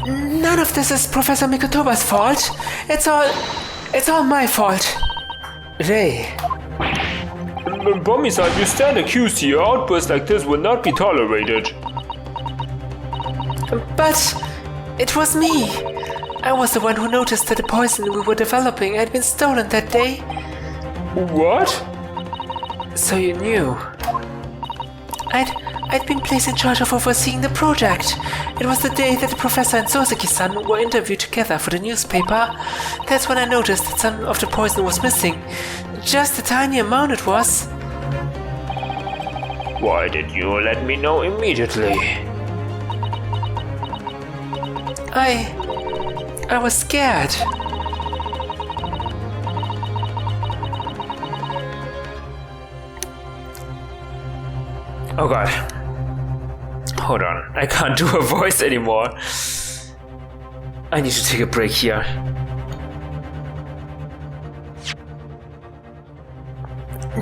None of this is Professor Mikotoba's fault. It's all my fault. Ray. Bomicide, you stand accused here. Outbursts like this will not be tolerated. But it was me. I was the one who noticed that the poison we were developing had been stolen that day. What? So you knew. I'd been placed in charge of overseeing the project. It was the day that the professor and Soseki-san were interviewed together for the newspaper. That's when I noticed that some of the poison was missing. Just a tiny amount it was. Why did you let me know immediately? I was scared. Oh god. Hold on, I can't do a voice anymore. I need to take a break here.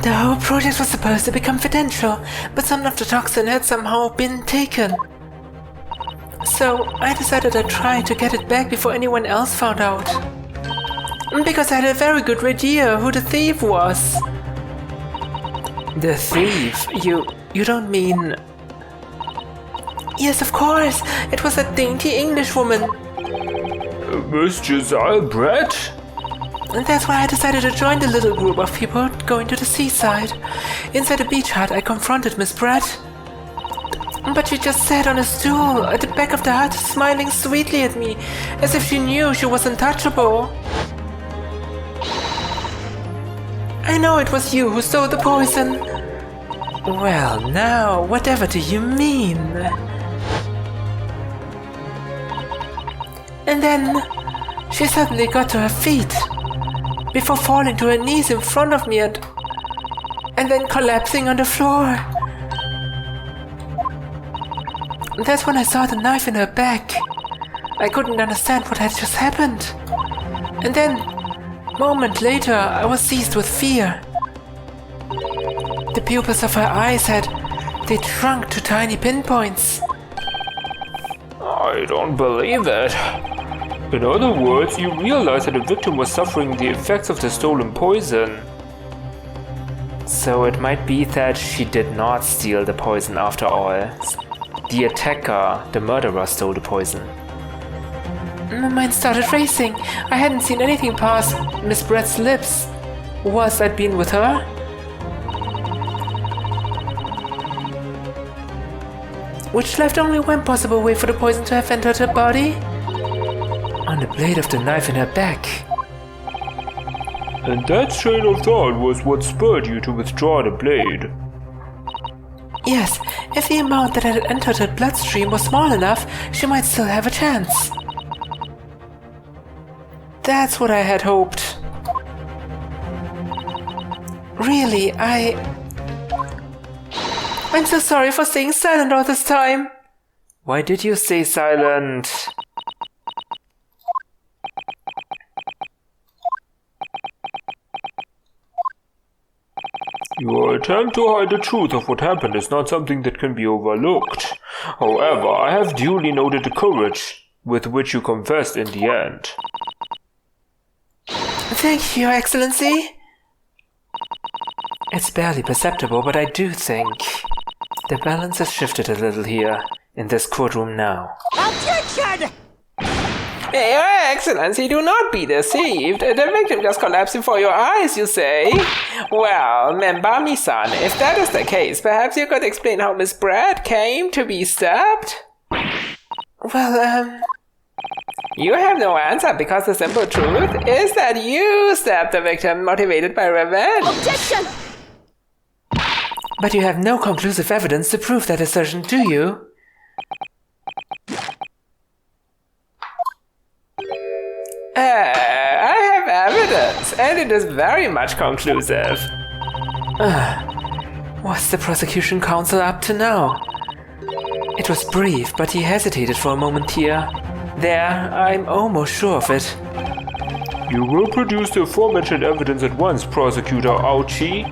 The whole project was supposed to be confidential, but some of the toxin had somehow been taken. So I decided I'd try to get it back before anyone else found out. Because I had a very good idea who the thief was. The thief? You don't mean... Yes, of course. It was that dainty English woman. Miss Josiah Brett? And that's why I decided to join the little group of people going to the seaside. Inside the beach hut, I confronted Miss Brett. But she just sat on a stool at the back of the hut, smiling sweetly at me, as if she knew she was untouchable. I know it was you who stole the poison. Well, now, whatever do you mean? And then she suddenly got to her feet, before falling to her knees in front of me and then collapsing on the floor. That's when I saw the knife in her back. I couldn't understand what had just happened. And then, a moment later, I was seized with fear. The pupils of her eyes they shrunk to tiny pinpoints. I don't believe it. In other words, you realized that the victim was suffering the effects of the stolen poison. So it might be that she did not steal the poison after all. The attacker, the murderer, stole the poison. My mind started racing. I hadn't seen anything past Miss Brett's lips. Was that been with her? Which left only one possible way for the poison to have entered her body. On the blade of the knife in her back. And that train of thought was what spurred you to withdraw the blade. Yes, if the amount that had entered her bloodstream was small enough, she might still have a chance. That's what I had hoped. Really, I'm so sorry for staying silent all this time. Why did you stay silent? Your attempt to hide the truth of what happened is not something that can be overlooked. However, I have duly noted the courage with which you confessed in the end. Thank you, Your Excellency. It's barely perceptible, but I do think the balance has shifted a little here, in this courtroom now. Objection! Your Excellency, do not be deceived. The victim just collapsed before your eyes, you say? Well, Membami-san, if that is the case, perhaps you could explain how Miss Brett came to be stabbed? Well, you have no answer because the simple truth is that you stabbed the victim motivated by revenge. Objection! But you have no conclusive evidence to prove that assertion, do you? I have evidence, and it is very much conclusive. What's the prosecution counsel up to now? It was brief, but he hesitated for a moment here. There, I'm almost sure of it. You will produce the aforementioned evidence at once, Prosecutor Aochi.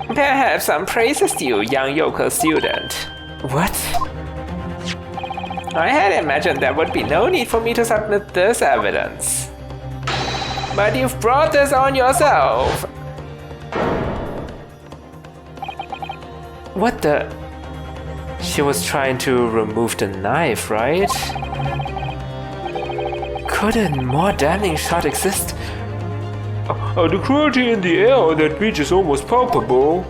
Perhaps some praises to you, young yokel student. What? I had imagined there would be no need for me to submit this evidence. But you've brought this on yourself. What the? She was trying to remove the knife, right? Could a more damning shot exist? The cruelty in the air on that beach is almost palpable.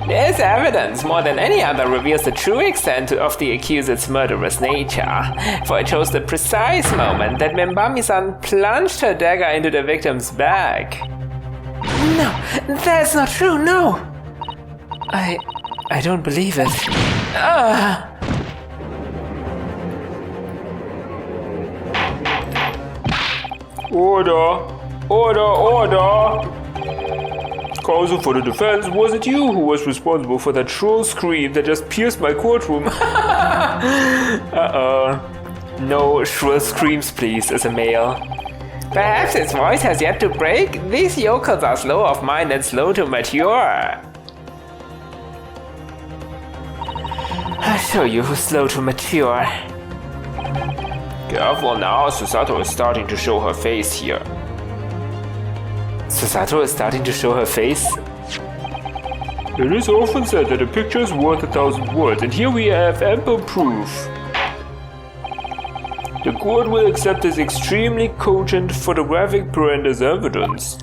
This evidence, more than any other, reveals the true extent of the accused's murderous nature, for it shows the precise moment that Membami-san plunged her dagger into the victim's back. No, that's not true, no! I don't believe it. Order! Order! Order! Counsel for the defense, was it you who was responsible for that shrill scream that just pierced my courtroom? No shrill screams, please, as a male. Perhaps his voice has yet to break? These yokels are slow of mind and slow to mature. I'll show you who's slow to mature. Careful now, Susato is starting to show her face here. Susato is starting to show her face? It is often said that a picture is worth 1,000 words, and here we have ample proof. The court will accept this extremely cogent photographic print as evidence.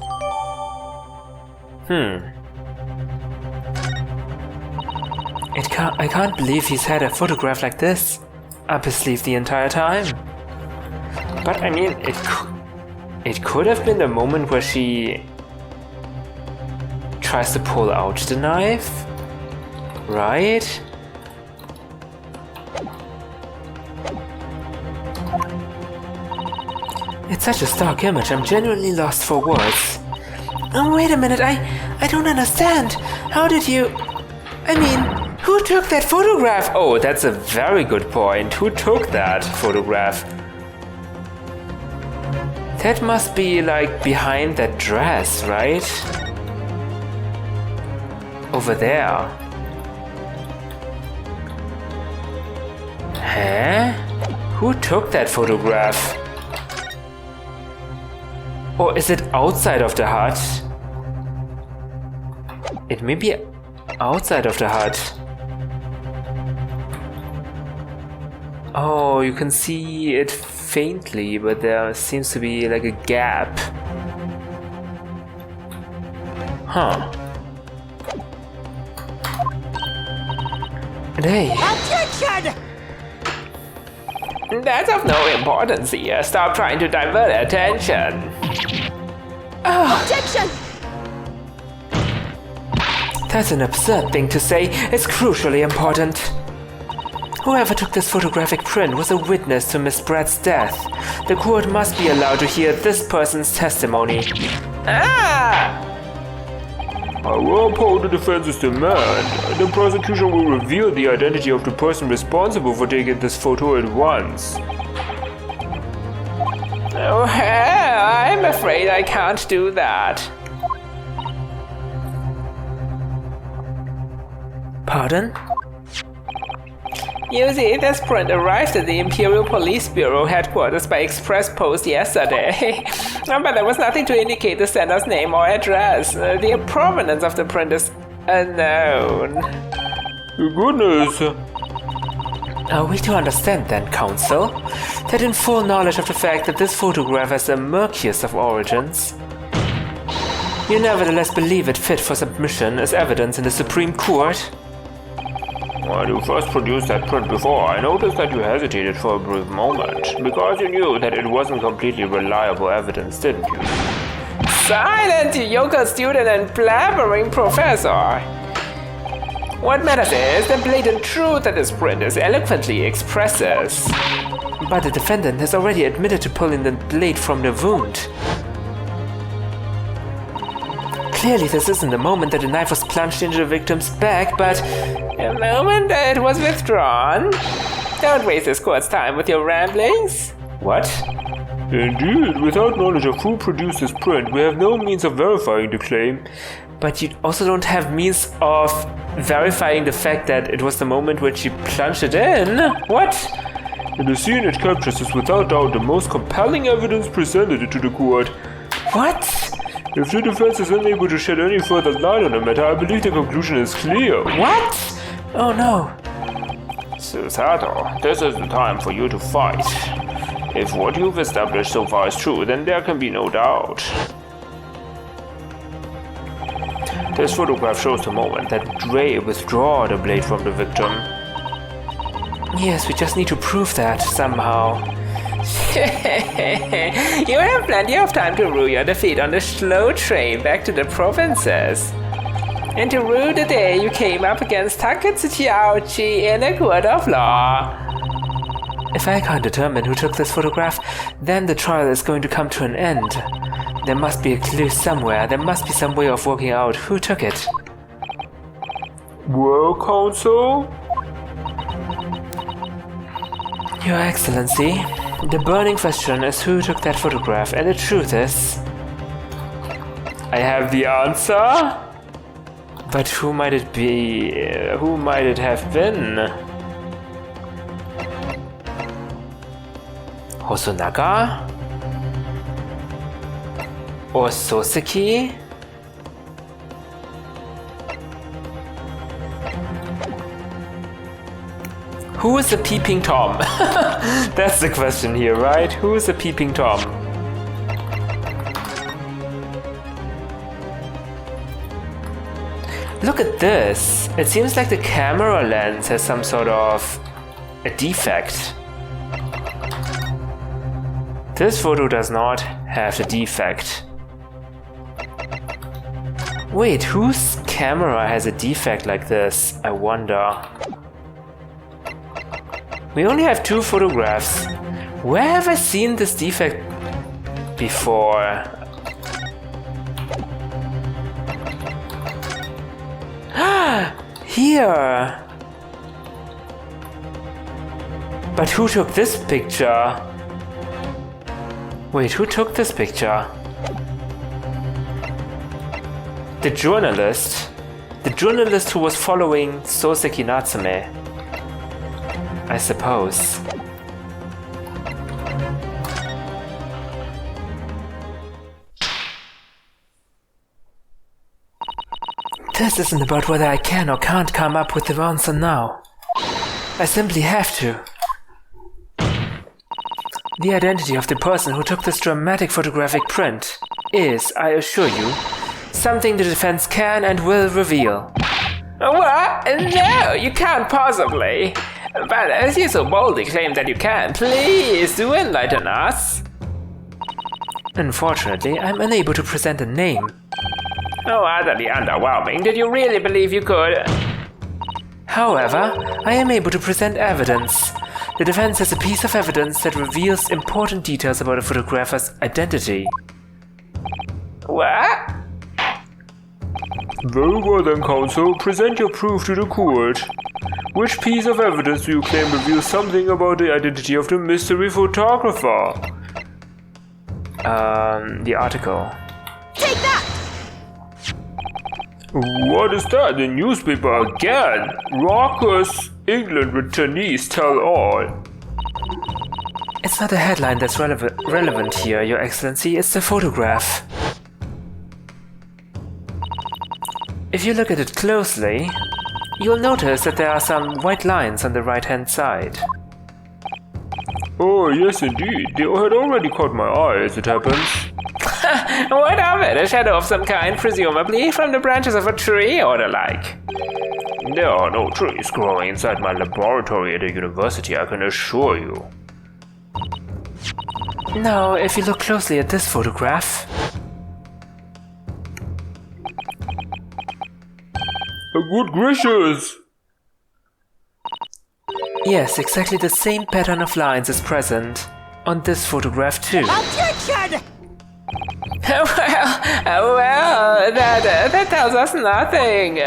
I can't believe he's had a photograph like this up his sleeve the entire time. But I mean, it could have been the moment where she tries to pull out the knife, right? It's such a stark image, I'm genuinely lost for words. Oh, wait a minute, I don't understand. How did you... I mean, who took that photograph? Oh, that's a very good point. Who took that photograph? That must be like behind that dress, right? Over there. Huh? Who took that photograph? Or is it outside of the hut? It may be outside of the hut. Oh, you can see it faintly, but there seems to be like a gap. Huh. And hey. Objection! That's of no importance here. Stop trying to divert attention. Objection! That's an absurd thing to say. It's crucially important. Whoever took this photographic print was a witness to Miss Bratt's death. The court must be allowed to hear this person's testimony. I will uphold the defense's demand. The prosecution will reveal the identity of the person responsible for taking this photo at once. Oh, I'm afraid I can't do that. Pardon? You see, this print arrived at the Imperial Police Bureau headquarters by express post yesterday. But there was nothing to indicate the sender's name or address. The provenance of the print is unknown. Goodness. Are we to understand then, counsel, that in full knowledge of the fact that this photograph has the murkiest of origins, you nevertheless believe it fit for submission as evidence in the Supreme Court? When you first produced that print before, I noticed that you hesitated for a brief moment, because you knew that it wasn't completely reliable evidence, didn't you? Silent, yokel student and blabbering professor! What matters is the blatant truth that this print is eloquently expresses. But the defendant has already admitted to pulling the blade from the wound. Clearly this isn't the moment that the knife was plunged into the victim's back, but the moment that it was withdrawn. Don't waste this court's time with your ramblings. What? Indeed, without knowledge of who produced this print, we have no means of verifying the claim. but you also don't have means of verifying the fact that it was the moment when she plunged it in. What? In the scene it captures is without doubt the most compelling evidence presented to the court. What? If the defense is unable to shed any further light on the matter, I believe the conclusion is clear. What? Oh no. Susato, this is the time for you to fight. If what you've established so far is true, then there can be no doubt. This photograph shows the moment that Dre withdrew the blade from the victim. Yes, we just need to prove that somehow. You have plenty of time to rue your defeat on the slow train back to the provinces. And to rue the day you came up against Takatsuchi Aochi in a court of law. If I can't determine who took this photograph, then the trial is going to come to an end. There must be a clue somewhere. There must be some way of working out who took it. Well, counsel? Your Excellency, the burning question is who took that photograph, and the truth is... I have the answer? But who might it be? Who might it have been? Hosonaga? Or Soseki? Who is the Peeping Tom? That's the question here, right? Who is the Peeping Tom? Look at this. It seems like the camera lens has some sort of a defect. This photo does not have the defect. Wait, whose camera has a defect like this? I wonder. We only have 2 photographs. Where have I seen this defect before? Here! But who took this picture? Wait, who took this picture? The journalist? The journalist who was following Soseki Natsume. I suppose. This isn't about whether I can or can't come up with the answer now. I simply have to. The identity of the person who took this dramatic photographic print is, I assure you, something the defense can and will reveal. What? No, you can't possibly. But as you so boldly claim that you can, please do enlighten us. Unfortunately, I'm unable to present a name. Oh, utterly underwhelming. Did you really believe you could? However, I am able to present evidence. The defense has a piece of evidence that reveals important details about a photographer's identity. What? Very well then, counsel. Present your proof to the court. Which piece of evidence do you claim reveals something about the identity of the mystery photographer? The article. Take that! What is that? The newspaper again? Raucous England returnees tell all. It's not the headline that's relevant here, Your Excellency, it's the photograph. If you look at it closely, you'll notice that there are some white lines on the right-hand side. Oh, yes indeed. They had already caught my eye as it happens. What of it? A shadow of some kind, presumably from the branches of a tree or the like. There are no trees growing inside my laboratory at the university, I can assure you. Now, if you look closely at this photograph... Good gracious! Yes, exactly the same pattern of lines is present on this photograph too. Objection! Well, that tells us nothing.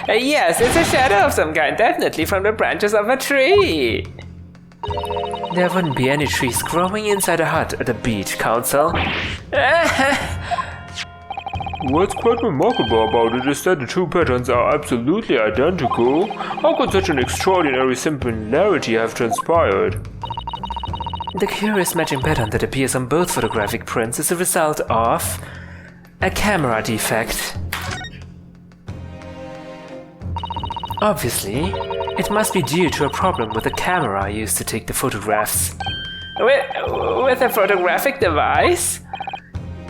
Yes, it's a shadow of some kind, definitely from the branches of a tree. There wouldn't be any trees growing inside a hut at a beach, Counsel. What's quite remarkable about it is that the two patterns are absolutely identical. How could such an extraordinary similarity have transpired? The curious matching pattern that appears on both photographic prints is a result of a camera defect. Obviously, it must be due to a problem with the camera used to take the photographs. With a photographic device?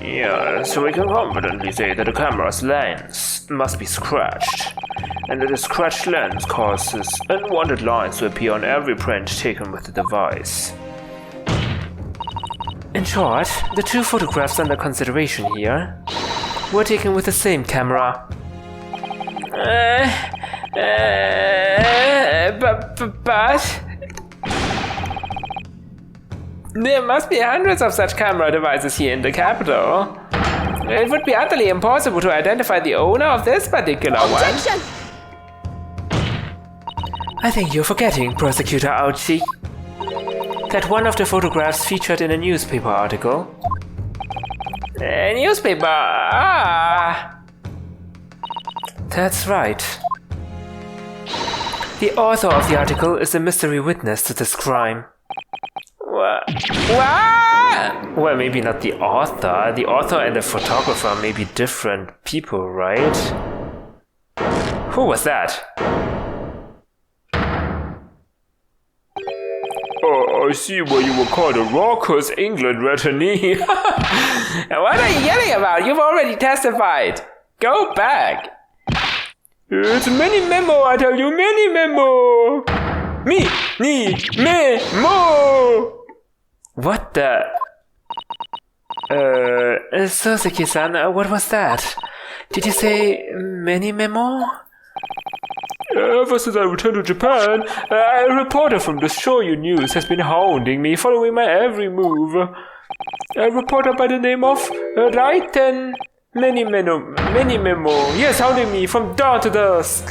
Yeah, so we can confidently say that the camera's lens must be scratched, and that the scratched lens causes unwanted lines to appear on every print taken with the device. In short, the two photographs under consideration here were taken with the same camera. But there must be hundreds of such camera devices here in the capital. It would be utterly impossible to identify the owner of this particular Objection! one. I think you're forgetting, Prosecutor Ouchie, that one of the photographs featured in a newspaper article. A newspaper? Ah! That's right. The author of the article is a mystery witness to this crime. What? Well, maybe not the author. The author and the photographer may be different people, right? Who was that? Oh, I see why you were called a raucous England retinee. What are you yelling about? You've already testified. Go back. It's many memo, I tell you, many memo. Memo. What the? Soseki-san, what was that? Did you say many memo? Ever since I returned to Japan, a reporter from the Shoyu News has been hounding me, following my every move. A reporter by the name of Raiten Many Memo. Yes, hounding me from dawn to dusk.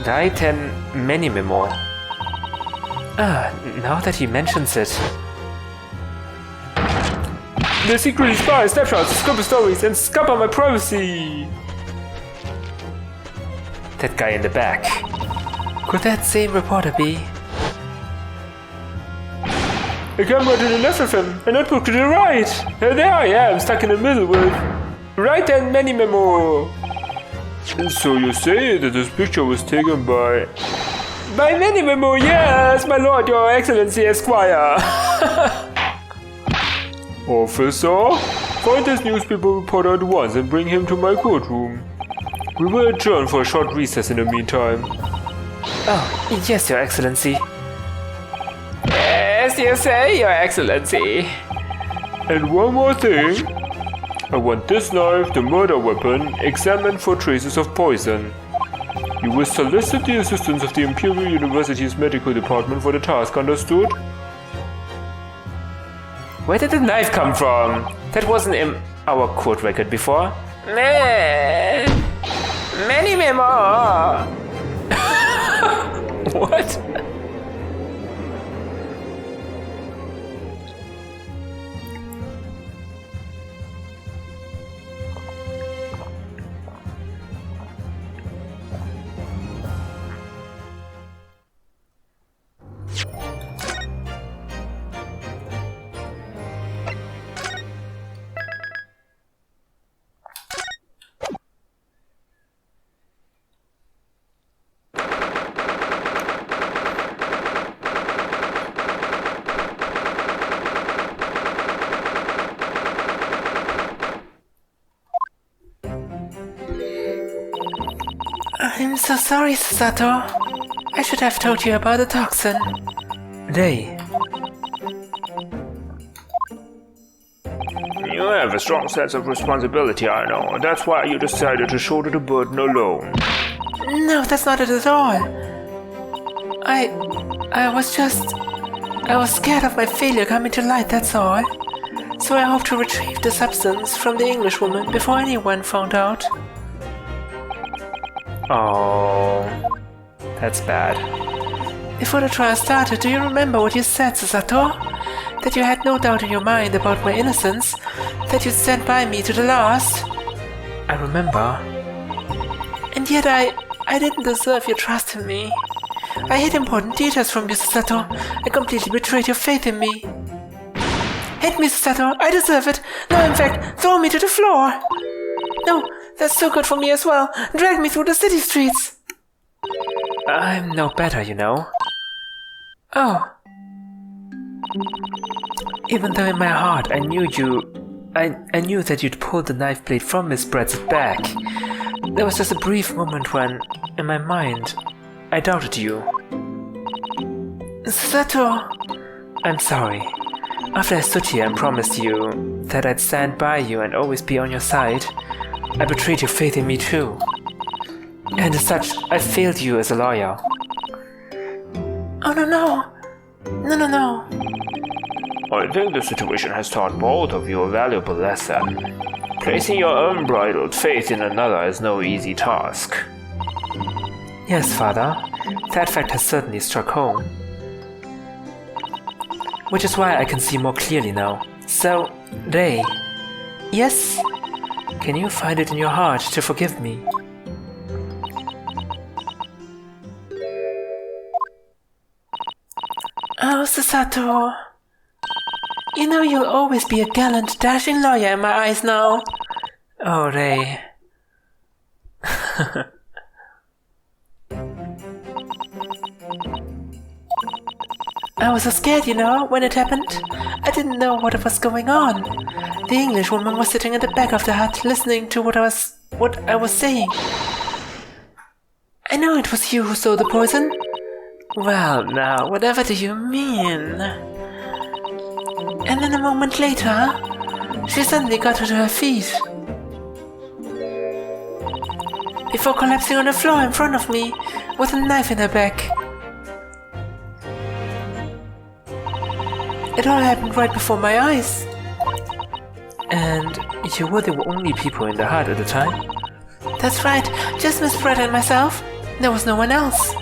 Raiten Many Memo. Ah, now that he mentions it. The secretly spy snapshots, scupper stories, and scupper my privacy. That guy in the back. Could that same reporter be? A camera to the left of him, a notebook to the right. There I am, stuck in the middle with Right and Many Memo. So you say that this picture was taken by Many Memo? Yes, my lord, your excellency, Esquire. Officer, find this newspaper reporter at once and bring him to my courtroom. We will adjourn for a short recess in the meantime. Oh, yes, your excellency. Yes, you say, your excellency. And one more thing. I want this knife, the murder weapon, examined for traces of poison. You will solicit the assistance of the Imperial University's medical department for the task, understood? Where did the knife come from? That wasn't in our court record before. Many Memo. What? I'm so sorry, Sato. I should have told you about the toxin. They. You have a strong sense of responsibility, I know. That's why you decided to shoulder the burden alone. No, that's not it at all. I was scared of my failure coming to light, that's all. So I hope to retrieve the substance from the Englishwoman before anyone found out. Oh, that's bad. Before the trial started, do you remember what you said, Sato? That you had no doubt in your mind about my innocence? That you'd stand by me to the last? I remember. And yet I didn't deserve your trust in me. I hid important details from you, Susato. I completely betrayed your faith in me. Hit me, Susato. I deserve it. No, in fact, throw me to the floor. No, that's so good for me as well. Drag me through the city streets. I'm no better, you know. Oh. Even though in my heart I knew that you'd pulled the knife blade from Miss Brett's back. There was just a brief moment when, in my mind, I doubted you. Sato! I'm sorry. After I stood here and promised you that I'd stand by you and always be on your side, I betrayed your faith in me too. And as such, I failed you as a lawyer. Oh no. I think the situation has taught both of you a valuable lesson. Placing your unbridled faith in another is no easy task. Yes, Father. That fact has certainly struck home. Which is why I can see more clearly now. So, Rei. Yes? Can you find it in your heart to forgive me? Oh, Susato. You know you'll always be a gallant, dashing lawyer in my eyes now. Oh, Rei. I was so scared, you know, when it happened. I didn't know what was going on. The English woman was sitting at the back of the hut, listening to what I was saying. I know it was you who stole the poison. Well, now, whatever do you mean? And then a moment later, she suddenly got to her feet. Before collapsing on the floor in front of me, with a knife in her back. It all happened right before my eyes. And you were the only people in the hut at the time? That's right, just Miss Brett and myself. There was no one else.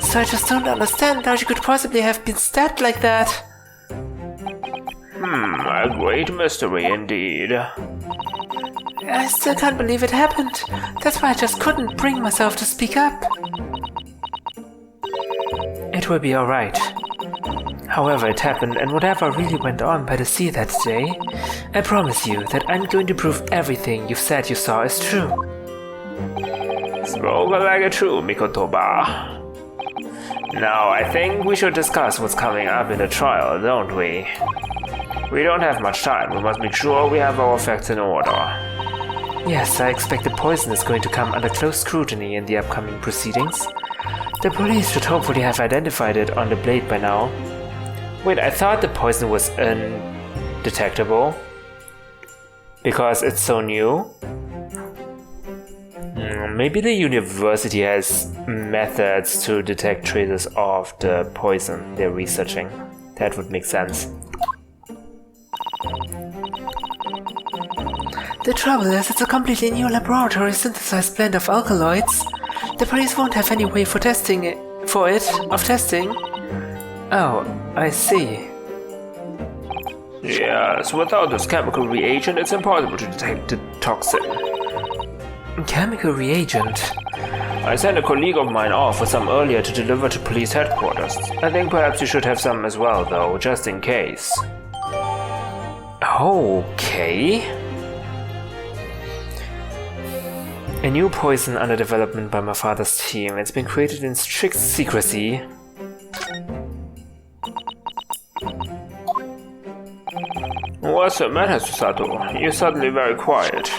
So I just don't understand how she could possibly have been stabbed like that. A great mystery indeed. I still can't believe it happened. That's why I just couldn't bring myself to speak up. It will be alright. However it happened and whatever really went on by the sea that day, I promise you that I'm going to prove everything you've said you saw is true. Spoken like a true Mikotoba. Now I think we should discuss what's coming up in the trial, don't we? We don't have much time, we must make sure we have our facts in order. Yes, I expect the poison is going to come under close scrutiny in the upcoming proceedings. The police should hopefully have identified it on the blade by now. Wait, I thought the poison was undetectable? Because it's so new? Maybe the university has methods to detect traces of the poison they're researching. That would make sense. The trouble is, it's a completely new laboratory synthesized blend of alkaloids. The police won't have any way of testing. Oh, I see. Yes, without this chemical reagent, it's impossible to detect the toxin. Chemical reagent? I sent a colleague of mine off with some earlier to deliver to police headquarters. I think perhaps you should have some as well, though, just in case. Okay. A new poison under development by my father's team. It's been created in strict secrecy. What's the matter, Susato? You're suddenly very quiet.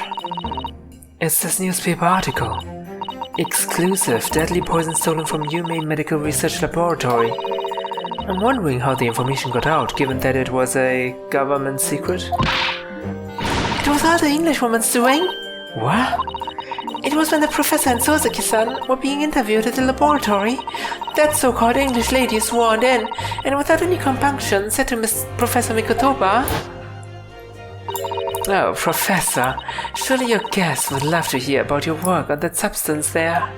It's this newspaper article. Exclusive deadly poison stolen from Humane Medical Research Laboratory. I'm wondering how the information got out, given that it was a government secret. It was all the Englishwoman's doing. What? It was when the professor and Soseki-san were being interviewed at the laboratory. That so-called English lady is sworn in, and without any compunction said to Miss Professor Mikotoba, "Oh, Professor, surely your guests would love to hear about your work on that substance there."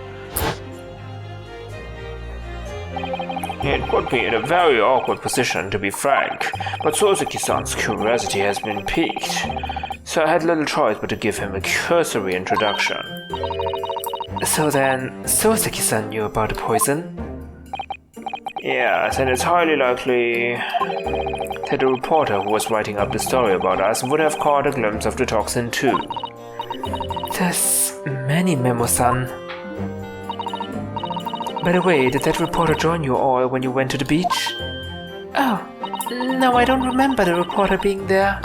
It put me in a very awkward position, to be frank, but Soseki-san's curiosity has been piqued. so I had little choice but to give him a cursory introduction. So then, Soseki-san knew about the poison? Yes, and it's highly likely that the reporter who was writing up the story about us would have caught a glimpse of the toxin too. There's many memo-san. By the way, did that reporter join you all when you went to the beach? Oh, no, I don't remember the reporter being there.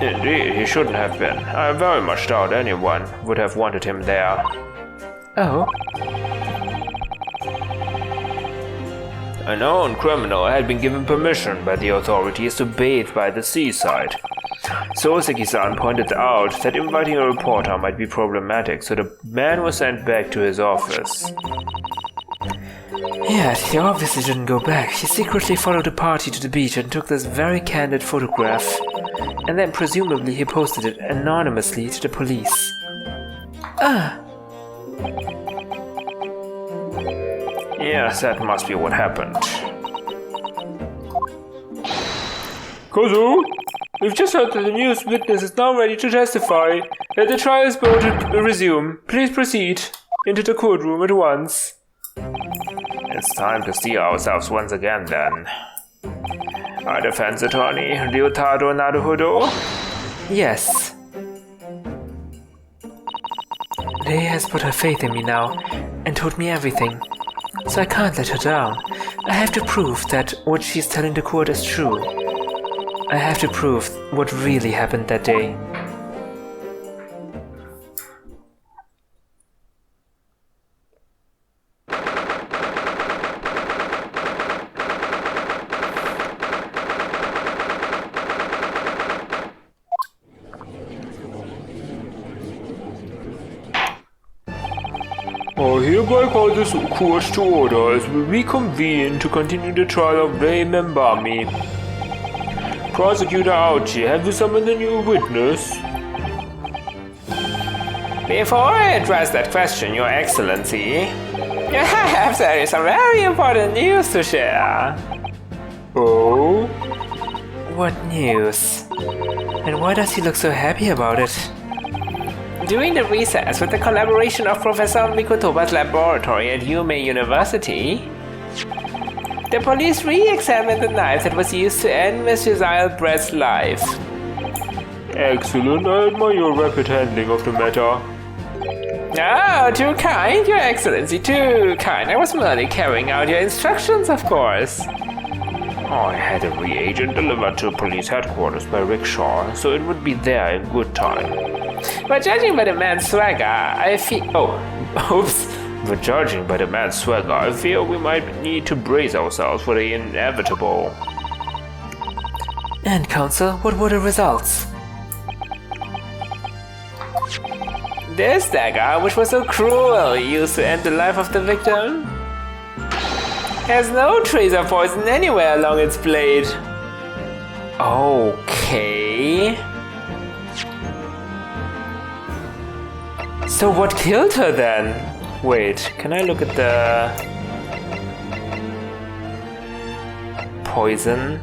Indeed, he shouldn't have been. I very much doubt anyone would have wanted him there. Oh? A known criminal had been given permission by the authorities to bathe by the seaside. Soseki-san pointed out that inviting a reporter might be problematic, so the man was sent back to his office. Yeah, he obviously didn't go back. He secretly followed the party to the beach and took this very candid photograph. And then presumably he posted it anonymously to the police. Yes, that must be what happened. Kozu, we've just heard that the news witness is now ready to testify. That the trial is about to resume. Please proceed into the courtroom at once. It's time to see ourselves once again then. Our defense attorney, Ryunosuke Naruhodo? Yes. Rei has put her faith in me now and told me everything. So I can't let her down. I have to prove that what she's telling the court is true. I have to prove what really happened that day. I hereby call this court to order as we reconvene to continue the trial of Rei Membami. Prosecutor Aochi, have you summoned a new witness? Before I address that question, Your Excellency, there is some very important news to share. Oh? What news? And why does he look so happy about it? During the recess with the collaboration of Professor Mikotoba's laboratory at Yume University, the police re-examined the knife that was used to end Miss Josiah Brett's life. Excellent, I admire your rapid handling of the matter. Oh, too kind, Your Excellency, too kind. I was merely carrying out your instructions, of course. I had a reagent delivered to police headquarters by rickshaw, so it would be there in good time. But judging by the man's swagger, I feel... But judging by the man's swagger, I fear we might need to brace ourselves for the inevitable. And, Counsel, what were the results? This dagger, which was so cruelly used to end the life of the victim, has no trace of poison anywhere along its blade. Okay. So what killed her then? Wait, can I look at the poison?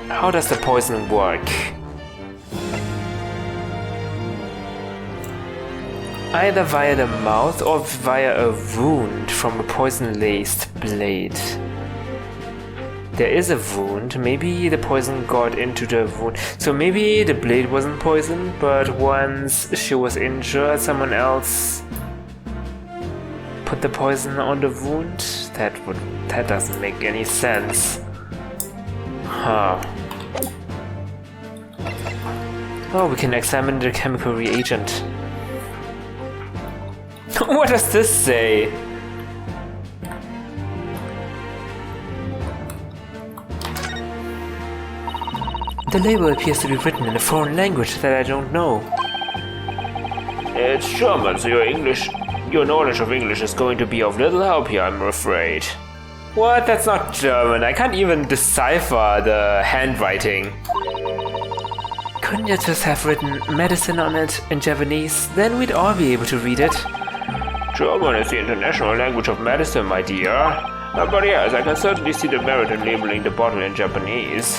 How does the poison work? Either via the mouth or via a wound from a poison-laced blade. There is a wound, maybe the poison got into the wound. So maybe the blade wasn't poisoned, but once she was injured, someone else put the poison on the wound? That doesn't make any sense. Huh. Oh, we can examine the chemical reagent. What does this say? The label appears to be written in a foreign language that I don't know. It's German, so your knowledge of English is going to be of little help here, I'm afraid. What? That's not German. I can't even decipher the handwriting. Couldn't you just have written medicine on it in Japanese? Then we'd all be able to read it. German is the international language of medicine, my dear. But yes, I can certainly see the merit in labeling the bottle in Japanese.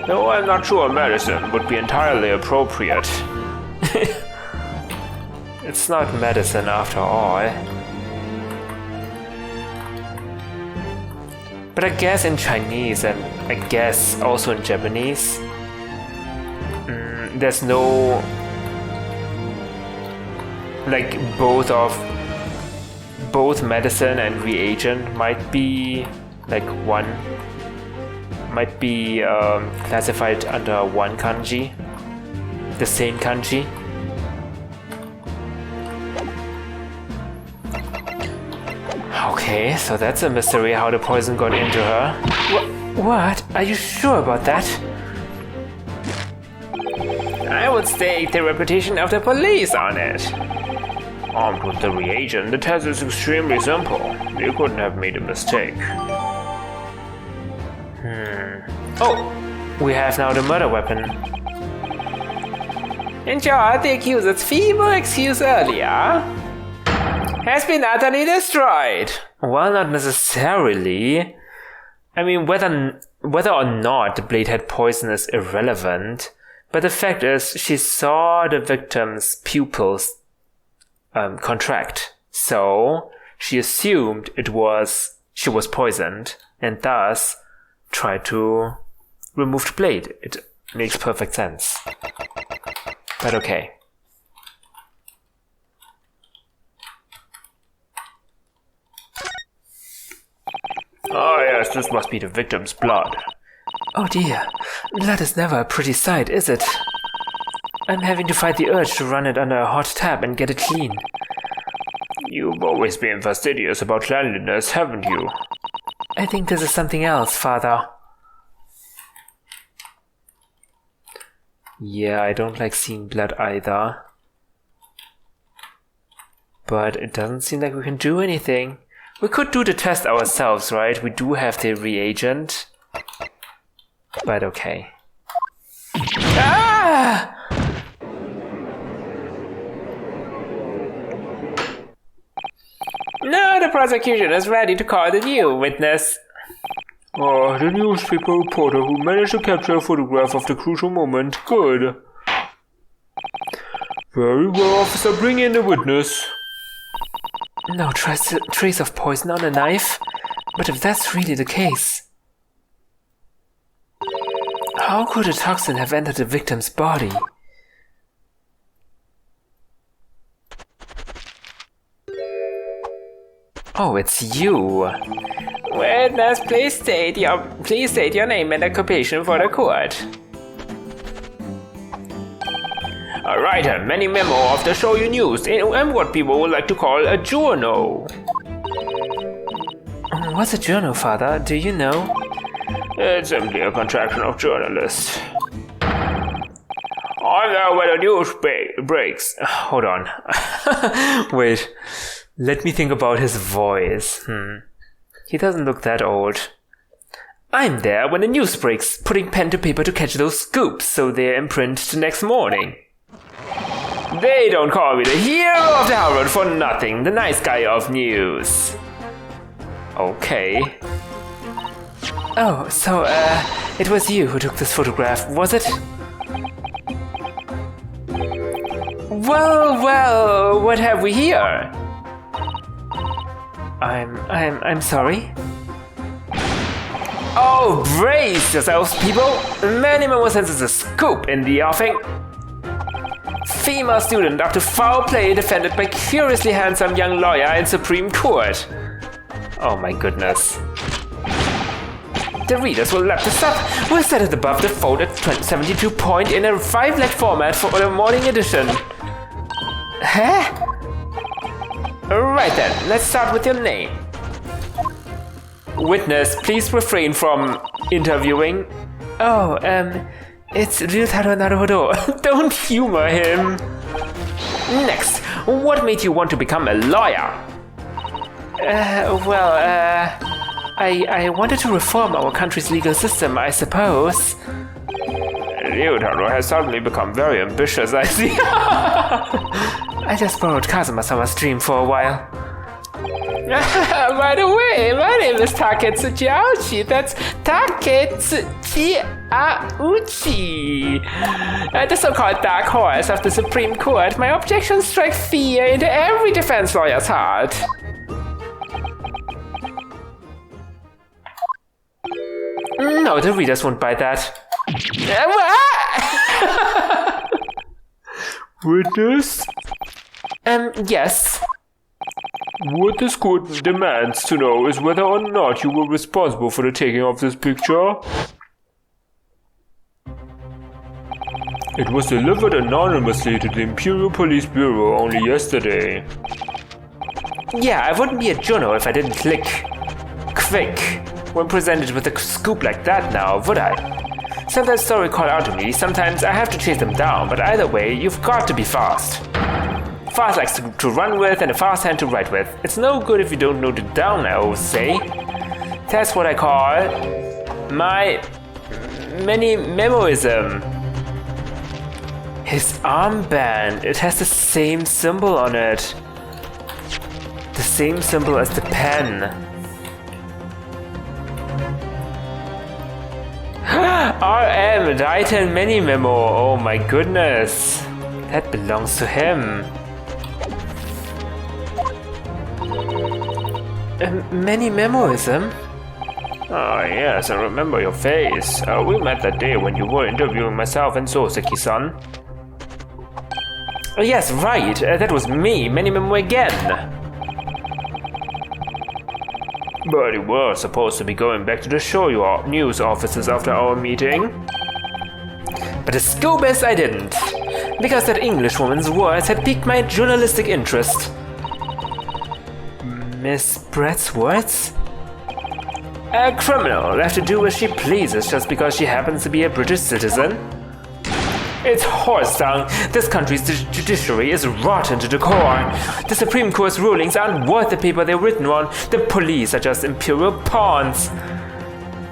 Though I'm not sure medicine would be entirely appropriate. It's not medicine after all. But I guess in Chinese and I guess also in Japanese, there's no... like both medicine and reagent might be classified under one kanji, the same kanji. Okay, so that's a mystery how the poison got into her. What? Are you sure about that? I would stake the reputation of the police on it. Armed with the reagent, the test is extremely simple. You couldn't have made a mistake. Oh, we have now the murder weapon. In short, the accuser's feeble excuse earlier has been utterly destroyed. Well, not necessarily. I mean, whether or not the blade had poison is irrelevant, but the fact is she saw the victim's pupils contract, so she assumed she was poisoned, and thus tried to remove the blade. It makes perfect sense. But okay. Ah yes, this must be the victim's blood. Oh dear, blood is never a pretty sight, is it? I'm having to fight the urge to run it under a hot tap and get it clean. You've always been fastidious about cleanliness, haven't you? I think this is something else, Father. Yeah, I don't like seeing blood either. But it doesn't seem like we can do anything. We could do the test ourselves, right? We do have the reagent. But okay. Ah! Now the prosecution is ready to call the new witness. The newspaper reporter who managed to capture a photograph of the crucial moment. Good. Very well, officer, bring in the witness. No trace of poison on the knife? But if that's really the case, how could a toxin have entered the victim's body? Oh, it's you. Witness, please state your name and occupation for the court. A writer, many memo of the Shoyu News, and what people would like to call a journal. What's a journal, Father? Do you know? It's simply a contraction of journalist. I'm there when the news breaks. Hold on. Wait. Let me think about his voice. He doesn't look that old. I'm there when the news breaks, putting pen to paper to catch those scoops so they're in print the next morning. They don't call me the hero of the Herald for nothing, the nice guy of news. Okay. Oh, so, it was you who took this photograph, was it? Well, what have we here? I'm sorry? Oh, brace yourselves, people! Many more senses a scoop in the offing. Female student after foul play defended by curiously handsome young lawyer in Supreme Court. Oh my goodness. The readers will lap this up. We'll set it above the fold at 72 point in a 5-leg format for the morning edition. Huh? Right then, let's start with your name. Witness, please refrain from interviewing. Oh, it's Ryunosuke Naruhodo. Don't humor him. Next, what made you want to become a lawyer? I wanted to reform our country's legal system, I suppose. Ryutaro has suddenly become very ambitious, I see. I just borrowed Kazuma-sama's dream for a while. By the way, my name is Taketsu Chiauchi. That's Taketsu Chiauchi. The so-called dark horse of the Supreme Court. My objections strike fear into every defense lawyer's heart. No, the readers won't buy that. Witness? Yes. What this court demands to know is whether or not you were responsible for the taking of this picture. It was delivered anonymously to the Imperial Police Bureau only yesterday. Yeah, I wouldn't be a journo if I didn't click quick when presented with a scoop like that now, would I? Sometimes stories call out to me, sometimes I have to chase them down, but either way, you've got to be fast. Fast likes to run with and a fast hand to write with. It's no good if you don't note it down, I always say. That's what I call my many-memoism. His armband, it has the same symbol on it. The same symbol as the pen. RM, write and many memo. Oh my goodness. That belongs to him. Many memoism? Ah, yes, I remember your face. We met that day when you were interviewing myself and Soseki-san. Oh yes, right. That was me. Many memo again. But you were supposed to be going back to the Shoyu news offices after our meeting. But the scoop is I didn't. Because that Englishwoman's words had piqued my journalistic interest. Miss Brett's words? A criminal left to do as she pleases just because she happens to be a British citizen? It's horse dung. This country's judiciary is rotten to the core. The Supreme Court's rulings aren't worth the paper they're written on. The police are just imperial pawns.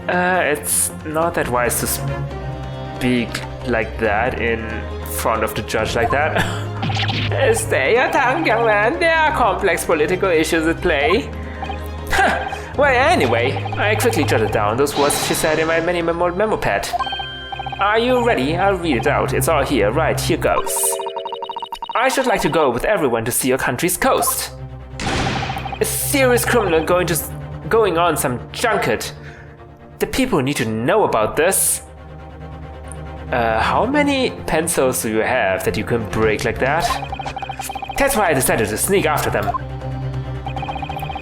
It's not that wise to speak like that in front of the judge like that. Stay your tongue, young man. There are complex political issues at play. Well, anyway, I quickly jotted down those words she said in my memo pad. Are you ready? I'll read it out. It's all here. Right, here goes. I should like to go with everyone to see your country's coast. A serious criminal going on some junket. The people need to know about this. How many pencils do you have that you can break like that? That's why I decided to sneak after them.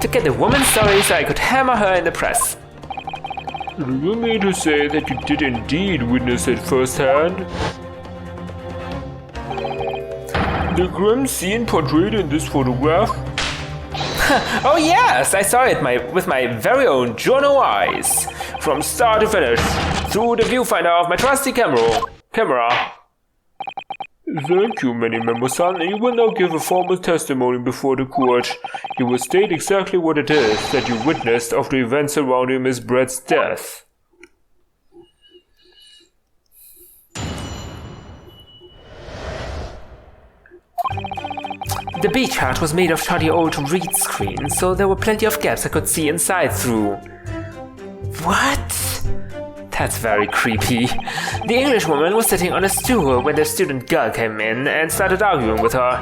To get the woman's story so I could hammer her in the press. Do you mean to say that you did indeed witness it firsthand? The grim scene portrayed in this photograph? Oh yes, I saw it with my very own journo eyes. From start to finish, through the viewfinder of my trusty camera. Thank you, Memo-san. You will now give a formal testimony before the court. You will state exactly what it is that you witnessed of the events surrounding Miss Brett's death. The beach hut was made of shoddy old reed screen, so there were plenty of gaps I could see inside through. What? That's very creepy. The Englishwoman was sitting on a stool when the student girl came in and started arguing with her.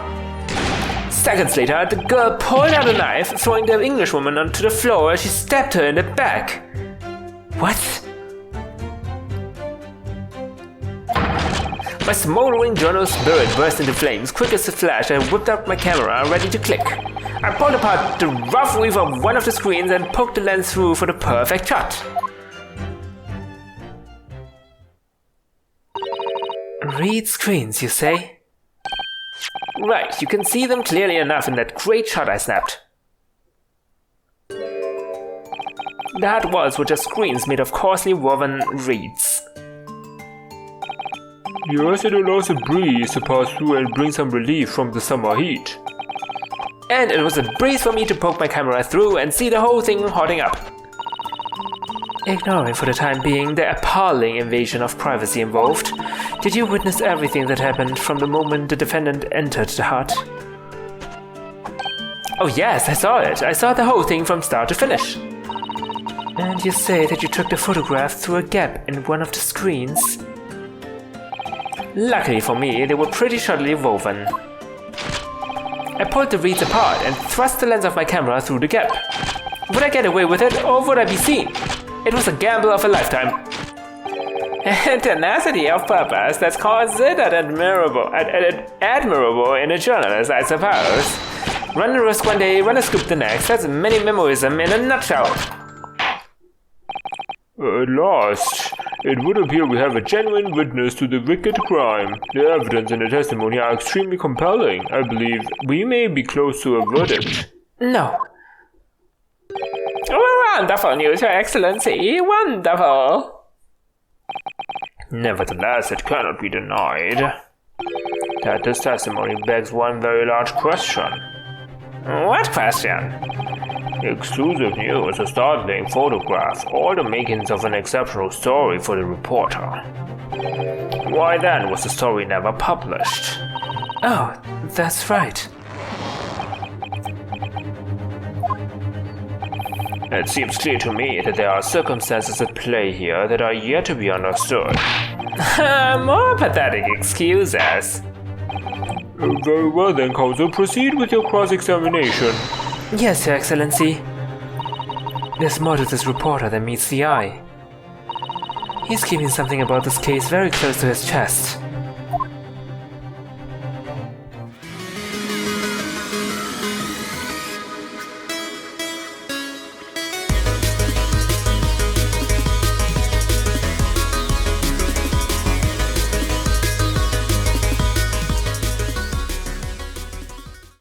Seconds later, the girl pulled out a knife, throwing the Englishwoman onto the floor as she stabbed her in the back. What? My smoldering journal spirit burst into flames. Quick as a flash, I whipped out my camera, ready to click. I pulled apart the rough weave of one of the screens and poked the lens through for the perfect shot. Read screens, you say? Right, you can see them clearly enough in that great shot I snapped. That walls were just screens made of coarsely woven reeds. Yes, it allows a breeze to pass through and bring some relief from the summer heat. And it was a breeze for me to poke my camera through and see the whole thing hotting up. Ignoring for the time being the appalling invasion of privacy involved, did you witness everything that happened from the moment the defendant entered the hut? Oh yes, I saw it. I saw the whole thing from start to finish. And you say that you took the photograph through a gap in one of the screens? Luckily for me, they were pretty subtly woven. I pulled the reeds apart and thrust the lens of my camera through the gap. Would I get away with it, or would I be seen? It was a gamble of a lifetime. And tenacity of purpose that's considered admirable in a journalist, I suppose. Run a risk one day, run a scoop the next. That's minimism in a nutshell. At last, it would appear we have a genuine witness to the wicked crime. The evidence and the testimony are extremely compelling. I believe we may be close to a verdict. No. Oh, wonderful news, Your Excellency. Wonderful. Nevertheless, it cannot be denied that this testimony begs one very large question. What question? Exclusive news, a startling photograph, all the makings of an exceptional story for the reporter. Why then was the story never published? Oh, that's right. It seems clear to me that there are circumstances at play here that are yet to be understood. More pathetic excuses. Very well then, Counsel, proceed with your cross-examination. Yes, Your Excellency. There's more to this reporter than meets the eye. He's keeping something about this case very close to his chest.